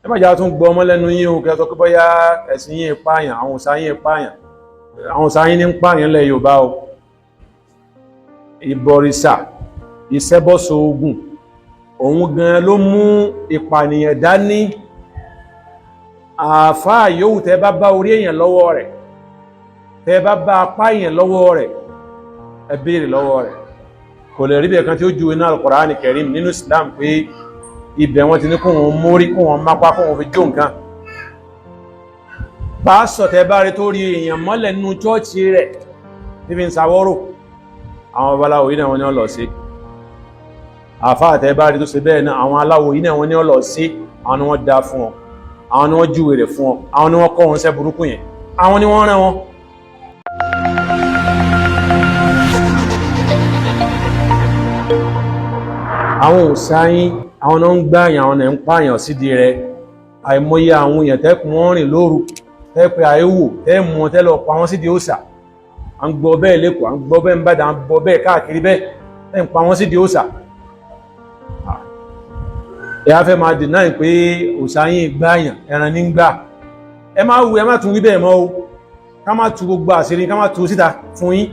ẹ má jà tún gbọ́ ọmọ lẹ́nu yín o kẹ́ sọ pé bóyá ẹ̀sìn yín pààyàn àwọn òòsà yín pààyàn àwọn òòsà yín ní pààyàn lẹ̀ Yorùbá o ìbọ̀rìṣà ìṣẹ́bọ̀sọ ogun òun gan ló mú ìpànìyàn dání. Àfáà yòówù tẹ́ bá bá orí èèyàn lọ́wọ́ rẹ̀ tẹ́ bá bá apá èèyàn lọ́wọ́ rẹ̀ ẹ béèrè lọ́wọ́ rẹ̀ kò lè rí bẹ́ẹ̀ kan tí ó ju iná Al-Qur'ani Karim nínú Islam pé ibẹ̀ wọ́n ti ní kó wọn mórí kó wọn mápá kó wọn fi jó nǹkan. Pásọ̀ tẹ́ bá rí tó rí èèyàn mọ́lẹ̀ nínú chọ́ọ̀chì rẹ̀ níbi ìsàwọ́rò àwọn babaláwo yìí náà wọ́n ní ó lọ sí. Àfáà tẹ́ bá rí tó ṣe bẹ́ẹ̀ náà àwọn aláwo yìí náà wọ́n ní ó lọ sí, àwọn ni wọ́n dá fún ọ, àwọn ni wọ́n júwe rẹ̀ fún ọ, àwọn ni wọ́n kọ́ wọn ṣẹ́ burúkú yẹn, àwọn ni wọ́n rán wọn. Àwọn òòsà yín àwọn náà ń gbáyàn àwọn náà ń pààyàn sídìí rẹ̀. Àìmọye àwọn èèyàn tẹ́kùn wọ́n rìn lóru tẹ́pẹ́ àìwò tẹ́mù wọn tẹ́lọ pa wọ́n sídìí òòsà. À ń gbọ́ bẹ́ẹ̀ lẹ́kọ̀ọ́, à ń gbọ́ bẹ́ẹ̀ ń bàdàn, à ń gbọ́ bẹ́ẹ̀ káàkiri bẹ́ẹ̀ tẹ́ ń pa wọ́n sídìí òòsà. Ẹ á fẹ́ máa deny pé òòsà yín gbáyàn ẹran ní gbà. Ẹ má wù ẹ má tún wí bẹ́ẹ̀ mọ́ o, ká má tú gbogbo àṣírí ká má tú síta fún yín.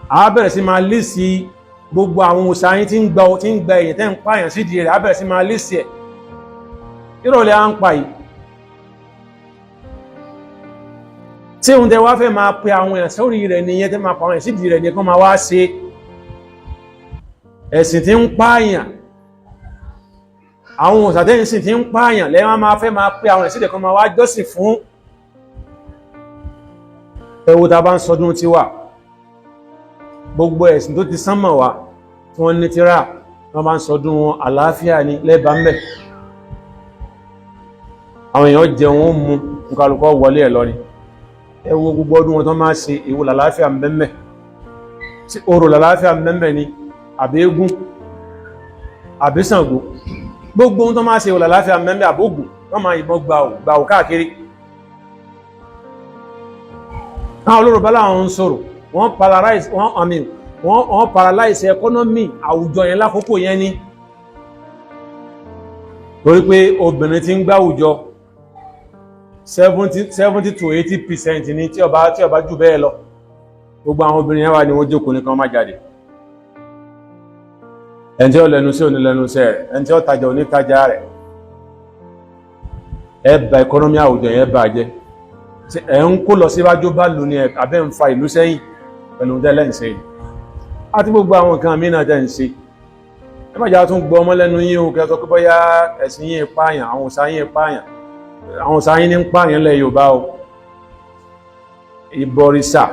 À bẹ̀rẹ̀ sí máa lé sí gbogbo àwọn òòsà yín tí ń gba èyàn tẹ́ ń pààyàn sídìí rẹ̀, á bẹ̀rẹ̀ sí máa lé sí ẹ̀. Ìrọ̀lẹ́ à ń pa yìí. Tí òun tẹ wá fẹ́ máa pe àwọn èèyàn sórí rẹ̀ nìyẹn tẹ́ máa pa àwọn èèyàn sídìí rẹ̀ ní kán máa wá ṣe ẹ̀sìn tí ń pààyàn. Àwọn òòsà tẹ́yìn sì tí ń pààyàn lẹ́wọ́n máa fẹ́ máa pe àwọn èèyàn sídìí kan máa wá jọ́sìn fún. Ẹ wo tá bá ń sọdún tiwa gbogbo ẹ̀sìn tó ti sánmọ̀ wá tí wọ́n ní tírà wọ́n bá ń sọdún wọn àlàáfíà ní lẹ́bàá mẹ́. Àwọn èèyàn jẹ wọn mú nkàlùkọ́ wọlé ẹ̀ lọ ni. Ẹ wo gbogbo ọdún wọn tó máa ṣe èwo làlàáfíà mẹ́mẹ́, tí orò làlàáfíà mẹ́mẹ́ ni àbí eégún àbí Ṣàngó. Gbogbo ohun tó máa ṣe èwo làlàáfíà mẹ́mẹ́ àbógùn wọ́n máa yìnbọn gbàù káàkiri. Àwọn olórùbá láwọn ń sọ̀rọ̀ wọ́n paralyze economy àwùjọ yẹn lákòókò yẹn ni. Torí pé obìnrin tí ń gbá àwùjọ 70 to 80% ni tí ó bá jù bẹ́ẹ̀ lọ. Gbogbo àwọn obìnrin yẹn wà ní wọ́n jókòó ní kan má jáde. Ẹni tí ó lẹ́nu sí òní lẹ́nu sí rẹ̀, ẹni tí ó tajà òní tajà rẹ̀. Ẹ bà economy àwùjọ yẹn bàjẹ́. Ẹ ń kó lọ síwájú bá lù ní abẹ́ ń fa ìlú sẹ́yìn pẹ̀lú tẹ́lẹ̀ ń ṣe àti gbogbo àwọn nǹkan mìíràn tẹ́ ń ṣe. Ẹ má jà tún gbọ́ ọmọ lẹ́nu yín o kẹ́ sọ pé bóyá ẹ̀sìn yín pààyàn àwọn òòsà yín pààyàn àwọn òòsà yín ní pààyàn lẹ̀ Yorùbá o ìbọ̀rìṣà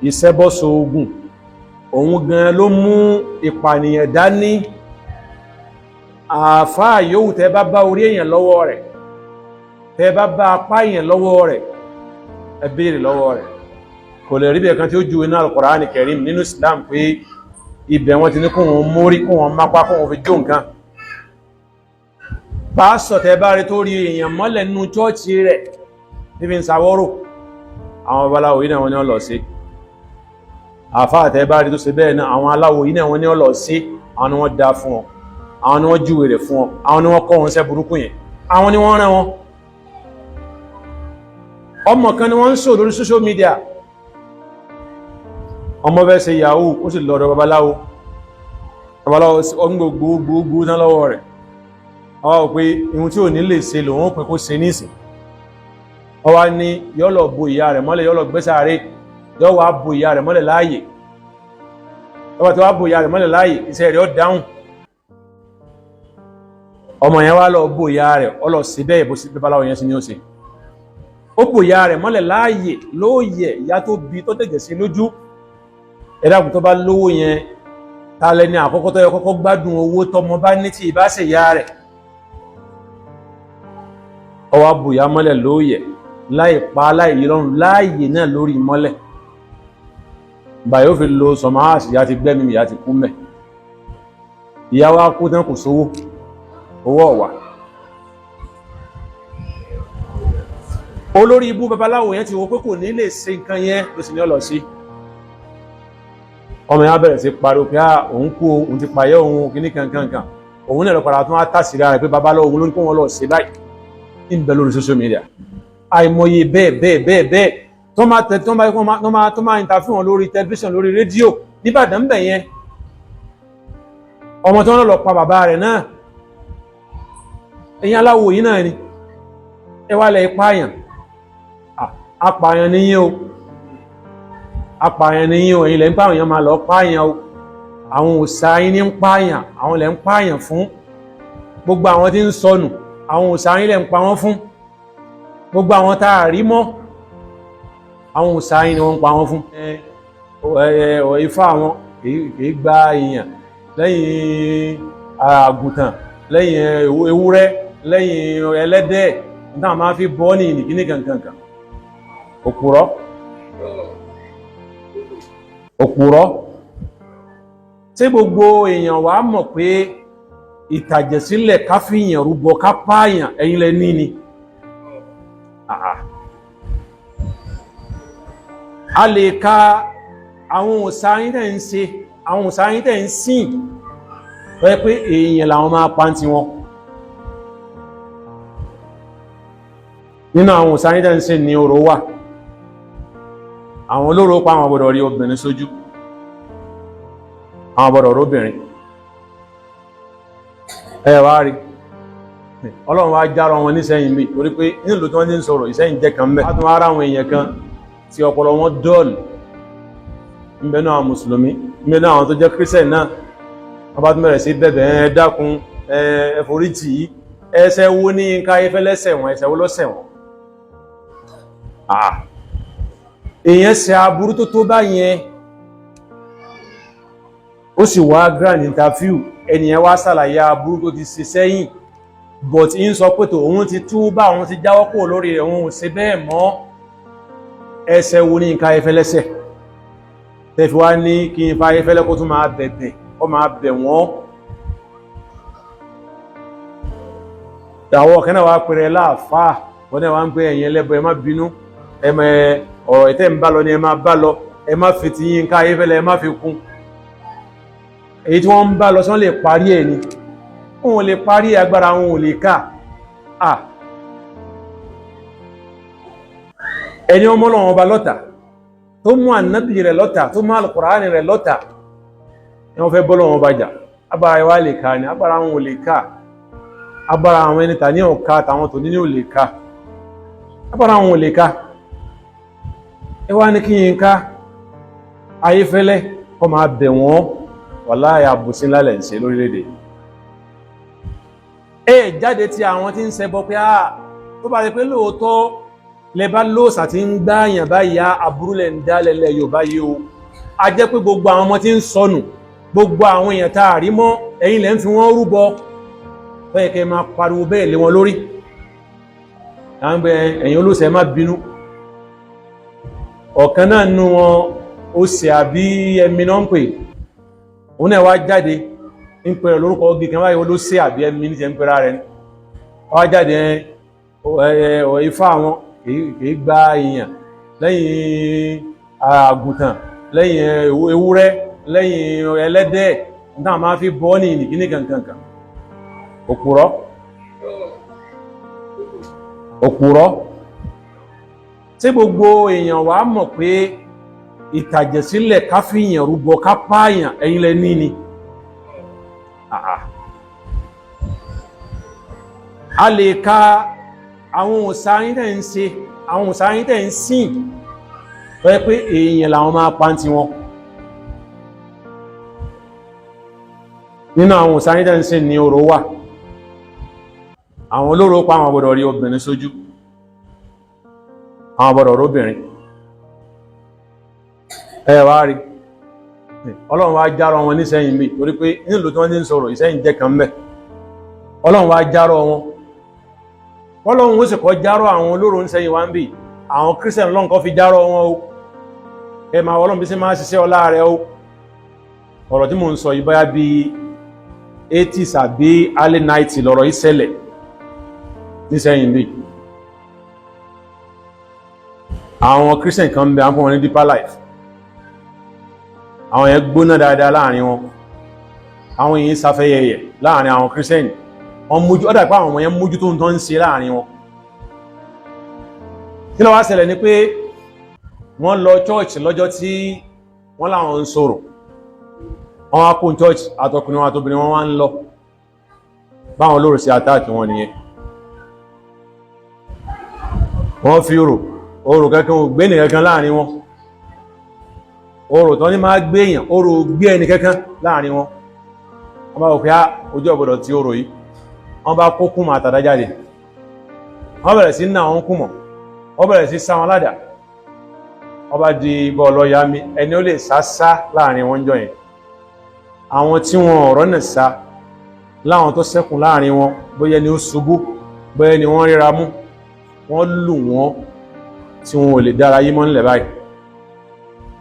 ìṣẹ́bọ̀sọ ogun òun gan ló mú ìpànìyàn dání. Àfáà yòówù tẹ́ bá bá orí èèyàn lọ́wọ́ rẹ̀ tẹ́ bá bá apá èèyàn lọ́wọ́ rẹ̀ ẹ béèrè lọ́wọ́ rẹ̀ kò lè rí bẹ́ẹ̀ kan tí ó ju iná Al-Qur'ani Karim nínú Islam pé ibẹ̀ wọ́n ti ní kó wọn mórí kó wọn mápá kó wọn fi jó nǹkan. Pásọ̀ tẹ́ bá rí tó rí èèyàn mọ́lẹ̀ nínú chọ́ọ̀chì rẹ̀ níbi ìsàwọ́rò àwọn babaláwo yìí náà wọ́n ní ó lọ sí. Àfáà tẹ́ bá rí tó ṣe bẹ́ẹ̀ náà àwọn aláwo yìí náà wọ́n ní ó lọ sí, àwọn ni wọ́n dá fún ọ, àwọn ni wọ́n júwe rẹ̀ fún ọ, àwọn ni wọ́n kọ́ wọn ṣẹ́ burúkú yẹn, àwọn ni wọ́n rán wọn. Ọmọ kan ni wọ́n ń sọ lórí social media. Ọmọ fẹ́ ṣe yahoo ó sì lọ́dọ̀ babaláwo ọgbogbo tán lọ́wọ́ rẹ̀. Ọwọ́ pé ihun tí ò ní lè ṣe lòun ó pẹ́ kó ṣe nísìn. Ó wá ní yọ́ lọ bo ìyá rẹ̀ mọ́lẹ̀, yọ́ lọ gbé sáré, yọ́ wá bo ìyá rẹ̀ mọ́lẹ̀ láàyè. Ọba tí wá bo ìyá rẹ̀ mọ́lẹ̀ láàyè iṣẹ́ rẹ̀ ó dáhùn. Ọmọ yẹn wá lọ bo ìyá rẹ̀ ó lọ sí bẹ́ẹ̀ bó sí babaláwo yẹn sí ní ó ṣe. Ó bo ìyá rẹ̀ mọ́lẹ̀ láàyè lóòyẹ̀ ìyá tó bí tó tẹ̀jẹ̀ sí lójú. Ẹ̀dàkùn tó bá lówó yẹn ta lẹni àkọ́kọ́ tó yẹ kọ́kọ́ gbádùn owó tọmọ bá ní tí ìbá ṣe ìyá rẹ̀. Ó wá bo ìyá mọ́lẹ̀ lóòyẹ̀ láì pa láì lọ́rùn láàyè náà lórí mọ́lẹ̀. Bàyó fi lo sọmáàsì ìyá ti gbẹ́mí ìyá ti kú mẹ́. Ìyá wa kú tán kò sówó owó ọ̀wà. Olórí ibú babaláwo yẹn ti wo pé kò ní lè ṣe nǹkan yẹn ló sì ní ó lọ sí. Ọmọ yẹn bẹ̀rẹ̀ sí pariwo pé òun kú òun ti pààyẹ́ òun kìíní kankankan. òun náà lọ padà tún wá tàṣírí rẹ̀ pé babaláwo òun ló ní kó wọn lọ ṣe báyìí ń bẹ lórí social media. Àìmọye bẹ́ẹ̀ tó máa interview wọn lórí tẹlifíṣàn lórí rédíò níbàdàn bẹ̀ yẹn. Ọmọ tí wọ́n lọ pa bàbá rẹ̀ náà, ẹ̀yin aláwo yìí náà ni ẹ wá lẹ pààyàn. Apààyàn níyìn o, apààyàn níyìn o, ẹ̀yin lẹ ń pààyàn yẹn máa lọ pààyàn o. Àwọn òòsà yín ní ń pààyàn, àwọn lẹ ń pààyàn fún. Gbogbo àwọn tí ń sọnù, àwọn òòsà yín lẹ ń pa wọ́n fún. Gbogbo àwọn tá a rí mọ́, àwọn òòsà yín ni wọ́n ń pa wọ́n fún. Ifá àwọn kìí gba èèyàn lẹ́yìn àgùntàn, lẹ́yìn ewúrẹ́, lẹ́yìn ẹlẹ́dẹ̀, nígbà máa fi bọ́ ní ìnìkíní kankankan. Òpùrọ́. Tí gbogbo èèyàn wá mọ̀ pé ìtàjẹ̀sílẹ̀ ká fìyàn rúbọ ká pààyàn ẹ̀yin lẹ ní ni. A lè ka àwọn òòsà yín tẹ́ ń ṣe, àwọn òòsà yín tẹ́ ń sìn pé èèyàn làwọn máa pa ti wọn. Nínú àwọn òòsà yín tẹ́ ń ṣe ní orò wà. Àwọn olóró pa àwọn gbọ́dọ̀ rí obìnrin sójú, àwọn gbọ́dọ̀ róbìnrin. Ẹ wá rí Ọlọ́run wá járọ wọn ní Ìsẹ́yìn bí, torí pé nílùú tí wọ́n ti ń sọ̀rọ̀ Ìsẹ́yìn jẹ́ kan mẹ́. A tún wá ráwọn èèyàn kan tí ọpọlọ wọn dọ́ọ̀lù, ń bẹ náà àwọn mùsùlùmí, ń bẹ náà àwọn tó jẹ́ kírísítẹ̀nì náà. Wọ́n bá tún bẹ̀rẹ̀ sí bẹ̀bẹ̀ ẹ dákun ẹ foríjì yìí, ẹ̀ṣẹ̀ wo ní Yínká Ayéfẹ́lẹ́ ṣẹ̀ wọ́n, ẹ̀ṣẹ̀ wo ló ṣẹ̀ wọ́n. Èèyàn ṣe aburú tó bá yẹn, ó sì wá grand interview, ẹnìyàn wá ṣàlàyé aburú tó ti ṣe sẹ́yìn, but in sọ pé tó òun ti túbá, òun ti jáwọ́ kúrò lórí rẹ̀, òun ò ṣe bẹ́ẹ̀ mọ́. Ẹ̀ṣẹ̀ wo ní Yínká Ayéfẹ́lẹ́ ṣẹ̀ tẹ́fi wá ní kí Yínká Ayéfẹ́lẹ́ kó tún máa bẹ̀bẹ̀, ó máa bẹ̀ wọ́n. Ìyàwó ọ̀kẹ́ náà wá pèrè láàfáà, wọ́n náà wá ń pè ẹ̀yin ẹlẹ́bọ ẹ má bínú, ọ̀rọ̀ ìtẹ́ ń bá lọ ni ẹ má bá lọ, ẹ má fi ti Yínká Ayéfẹ́lẹ́ ẹ má fi kún. Èyí tí wọ́n ń bá lọ sí wọ́n lè parí ẹ̀ ni, wọ́n lè parí agbára wọn ò lè ká. Ẹni ọmọ Ọlọ́run ọba lọ́tà, tó mú ànábì rẹ̀ lọ́tà, tó mú Al-Qur'ani rẹ̀ lọ́tà, ni wọ́n fẹ́ bọ́ Ọlọ́run ọba jà. Agbára wa lè ká ni, agbára wọn ò lè ká. Agbára àwọn ẹni tà ní ọ̀ká tàwọn tò ní ò lè ká. Agbára wọn ò lè ká. Ẹ wá ní kí Yínká Ayéfẹ́lẹ́ kó máa bẹ̀ wọ́n, wàláhì àbòsí ńlá lẹ̀ ń ṣe lórílẹ̀-èdè. Jáde tí àwọn tí ń ṣẹbọ pé tó bá rí pé lóòótọ́ lẹ bá lóòsà tí ń gbáyàn báyìí aburú lẹ̀ ń dá lẹ́lẹ̀ Yorùbá yìí o. A jẹ́ pé gbogbo àwọn ọmọ tí ń sọnù, gbogbo àwọn èèyàn tá a rí mọ́, ẹ̀yin lẹ́ ń fi wọ́n rúbọ. Bẹ́ẹ̀ kẹ́ máa pariwo bẹ́ẹ̀ lé wọn lórí. Ẹ̀yin olóòsà ẹ má bínú. Ọ̀kan náà nínú wọn ó ṣe àbí ẹmi náà ń pè, òun náà wá jáde ń pẹ̀rẹ̀ lórúkọ ọgbì kan wáyé olóòsà àbí ẹmi ní ṣe ń pẹ̀rẹ̀ rẹ̀. Wá jáde Ifá àwọn kìí gba èèyàn lẹ́yìn àgùntàn, lẹ́yìn ewúrẹ́, lẹ́yìn ẹlẹ́dẹ̀, nígbà máa fi bọ́ ní ìnìkíní kankankan. Òpùrọ́. Tí gbogbo èèyàn wá mọ̀ pé ìtàjẹ̀sílẹ̀ ká fìyàn rúbọ ká pààyàn ẹ̀yin lẹ ní ni. A lè ka àwọn òòsà yín tẹ́ ń ṣe, àwọn òòsà yín tẹ́ ń sìn pé èèyàn làwọn máa pa ti wọn. Nínú àwọn òòsà yín tẹ́ ń ṣe ní orò wà. Àwọn olóró pa àwọn gbọ́dọ̀ rí obìnrin sójú, àwọn gbọ́dọ̀ róbìnrin. Ẹ wá rí Ọlọ́run wá járọ wọn ní Ìsẹ́yìn bí, torí pé nílùú tí wọ́n ti ń sọ̀rọ̀ Ìsẹ́yìn jẹ́ kan mẹ́. Ọlọ́run wá járọ wọn. Ọlọ́run ó sì kọ́ járọ àwọn olóró ní Ìsẹ́yìn wá ń bí, àwọn kírísítẹ̀nì Ọlọ́run kọ́ fi járọ wọn o. Ẹ máa Ọlọ́run bí sí máa ṣiṣẹ́ ọlá rẹ̀ o. Ọ̀rọ̀ tí mò ń sọ yìí báyá bí 80s àbí early 90s lọ́rọ̀ yìí ṣẹlẹ̀ ní Ìsẹ́yìn bí. Àwọn kírísítẹ̀nì kan ń bẹ, àwọn wọn ní Deeper Life. Àwọn yẹn gbóná dáadáa láàrin wọn. àwọn èyí sáfẹ́yẹyẹ láàrin àwọn kírísítẹ́nì wọ́n mójú ọ́dà pé àwọn ọmọ yẹn mójú tó ń tán ń ṣe láàrin wọn. kí ló wá ṣẹlẹ̀ ni pé wọ́n lọ church lọ́jọ́ tí wọ́n láwọn ń sọ̀rọ̀ wọ́n wá kún church àtọkùnrin wọn àtobìnrin wọn wá ń lọ báwọn olóró sí àtàkì wọn nìyẹn. wọ́n fi orò kankan ò gbé nìkankan láàrin wọn, orò tán ní máa gbé èèyàn, orò gbé ẹni kankan láàrin wọn. wọ́n bá wò pé ojú ọ̀gbọ̀dọ̀ tí orò yìí, wọ́n bá kó kùmọ̀ àtàdá jáde, wọ́n bẹ̀rẹ̀ sí náà wọn kùmọ̀, wọ́n bẹ̀rẹ̀ sí sá wọn ládàá, wọ́n bá di bọ́ọ̀lọ́ ya mi ẹni ó lè sá láàrin wọn jọ yẹn. àwọn tí wọn ọ̀rọ̀ náà sá láwọn tó ṣẹ́kùn láàrin wọn, bóyá ni ó ṣubú, bóyá ni wọ́n ríra mú, wọ́n lù wọ́n tí wọn ò lè dára yí mọ́ nílẹ̀ báyìí,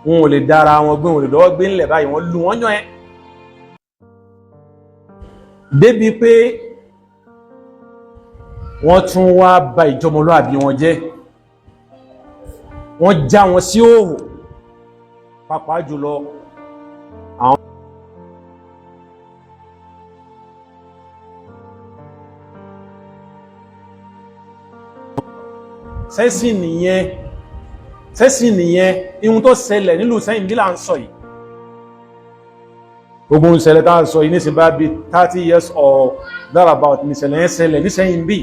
wọn ò lè dára wọn gbé, wọn ò lè lọ́wọ́ gbé nílẹ̀ báyìí, wọ́n lù wọ́n jọ yẹn. débi pé wọ́n tún wá bà ìjọmọlúàbí wọn jẹ́, wọ́n já wọn sí òhò, pàápàá jùlọ àwọn sẹ́sìn nìyẹn ihun tó ṣẹlẹ̀ nílùú Ìsẹ́yìn bí là ń sọ yìí. gbogbo ìṣẹ̀lẹ̀ tá ń sọ yìí nísìn bá bí 30 years or thereabout ní ìṣẹ̀lẹ̀ yẹn ṣẹlẹ̀ ní Ìsẹ́yìn bí.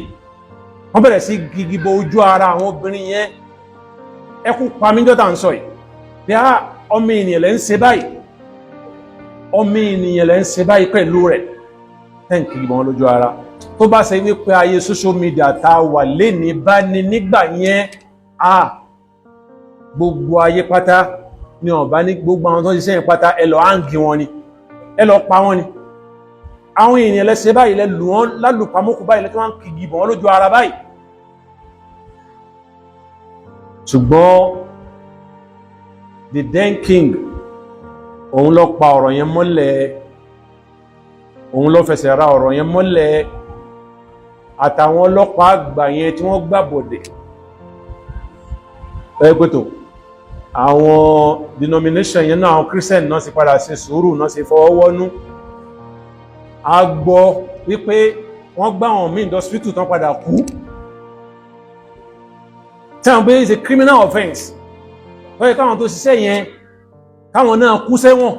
wọ́n bẹ̀rẹ̀ sí gigibo ojú ara àwọn obìnrin yẹn, ẹkún pamíjọ́ tá ń sọ yìí bí ọmọ ènìyàn lẹ́ ń ṣe báyìí, ọmọ ènìyàn lẹ́ ń ṣe báyìí pẹ̀lú rẹ̀ tẹ́ǹkì gibo wọn lójú ara. tó bá ṣe wípé ayé social media tá a wà lénìí bá ní nígbà yẹn, gbogbo ayé pátá ni ọ̀bá ní gbogbo àwọn tó ń ṣiṣẹ́ yẹn pátá ẹ lọ áǹgì wọn ni, ẹ lọ pa wọn ni. àwọn ènìyàn lẹ́sẹ̀ báyìí lẹ́ lù wọ́n lálùpamọ́kù báyìí lẹ́tọ́ wọn kì í bọ̀ wọ́n lójú ara báyìí. ṣùgbọ́n the then king òun ló pa ọ̀rọ̀ yẹn mọ́lẹ̀, òun ló fẹsẹ̀ ra ọ̀rọ̀ yẹn mọ́lẹ̀, àtàwọn ọlọ́pàá àgbà yẹn tí wọ́n gbàbọ̀dẹ̀ ẹgbẹ́tò àwọn denomination yẹn náà, àwọn Christian náà sì padà ṣe sùúrù, náà sì fọwọ́wọ́nú. a gbọ́ wípé wọ́n gbá àwọn míì hospital tán padà kú, tí àwọn pé it's a criminal offence, wọ́n yẹ káwọn tó ṣiṣẹ́ yẹn káwọn náà kú sẹ́wọ̀n.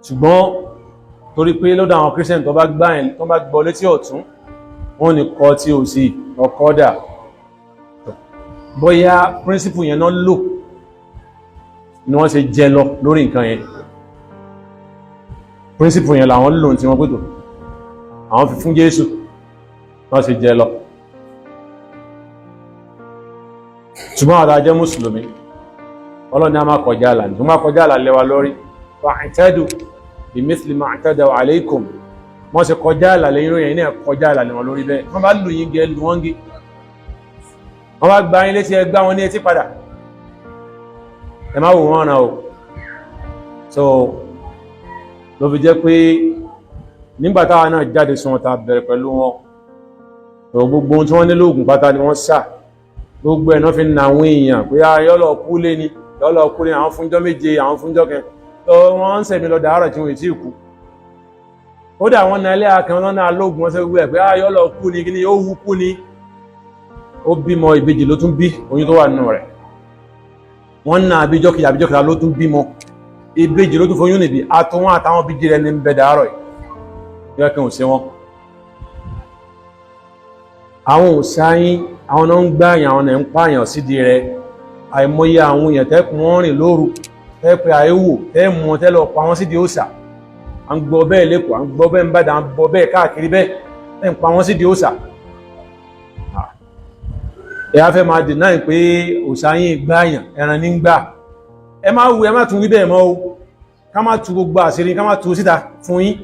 ṣùgbọ́n torí pé lọ́dọ̀ àwọn Christian tó bá gbá yẹn tó bá gbọ́ létí ọ̀tún, wọ́n ní kọ́ tí ò sí ọkọ́ dà. bóyá principle yẹn náà lò ni wọ́n ṣe jẹ lọ lórí nǹkan yẹn, principle yẹn làwọn lò tí wọ́n pètò àwọn fi fún Jésù wọ́n ṣe jẹ lọ. ṣùgbọ́n àwọn àjẹ́ mùsùlùmí Ọlọ́run a máa kọjá àlà ní tó máa kọjá àlà lẹ́wà lórí, fa'tadu bimithli ma i'tadaw alaykum, wọ́n ṣe kọjá àlà lẹ́yìn ròyìn ní ẹ̀kọjá àlà lẹ́wọ̀n lórí bẹ́ẹ̀. wọ́n bá lù yín gẹ́ lù wọ́n gé, wọ́n bá gba yín létí ẹgbá wọn ní etí padà, ẹ má wò wọ́n ràn o. so ló fi jẹ́ pé nígbà táwa náà jáde sí wọn ta bẹ̀rẹ̀ pẹ̀lú wọn, gbogbo ohun tí wọ́n nílò ògùn pátá ni wọ́n sà, gbogbo ẹ̀ náà fi ń na àwọn èèyàn pé yọ́lọ̀ kú lé ní, yọ́lọ̀ kú lé àwọn fúnjọ́ méje, àwọn fúnjọ́ kẹ wọ́n ń sẹ̀mí lọ dàárọ̀ tí wọ́n ti kú. ó dà wọ́n na ilé akẹ́ wọn náà lóògùn wọn sẹ́ gbogbo ẹ̀ pé yọ́lọ̀ kú ní kí ni ó wú kú ní. ó bímọ ìbejì ló tún bí oyún tó wà nínú rẹ̀, wọ́n na àbíjọ́kìlá ló tún bímọ ìbejì ló tún foyún nìbí, àtọwọn àtàwọn bíjì rẹ̀ ní ń bẹ dàárọ̀ yìí yọ́kẹ́ ò sí wọn. àwọn òsáyín àwọn náà ń gbáyàn, àwọn náà ń pààyàn sídìí rẹ̀. àìmọye àwọn èèyàn tẹ́kùn wọ́n rìn lóru, tẹ́pẹ́ àìwò tẹ́mù wọn tẹ́lọ pa wọ́n sídìí òòsà. à ń gbọ́ bẹ́ẹ̀ lẹ́kọ̀ọ́, à ń gbọ́ bẹ́ẹ̀ ń bàdàn, à ń gbọ́ bẹ́ẹ̀ káàkiri bẹ́ẹ̀ ń pa wọ́n sídìí òòsà. ẹ á fẹ́ máa dènà pé òsáyín gbáyàn ẹran ní gbà. ẹ má tún wí bẹ́ẹ̀ mọ́ o, ká má tú gbogbo àṣírí ká má tú síta fún yín.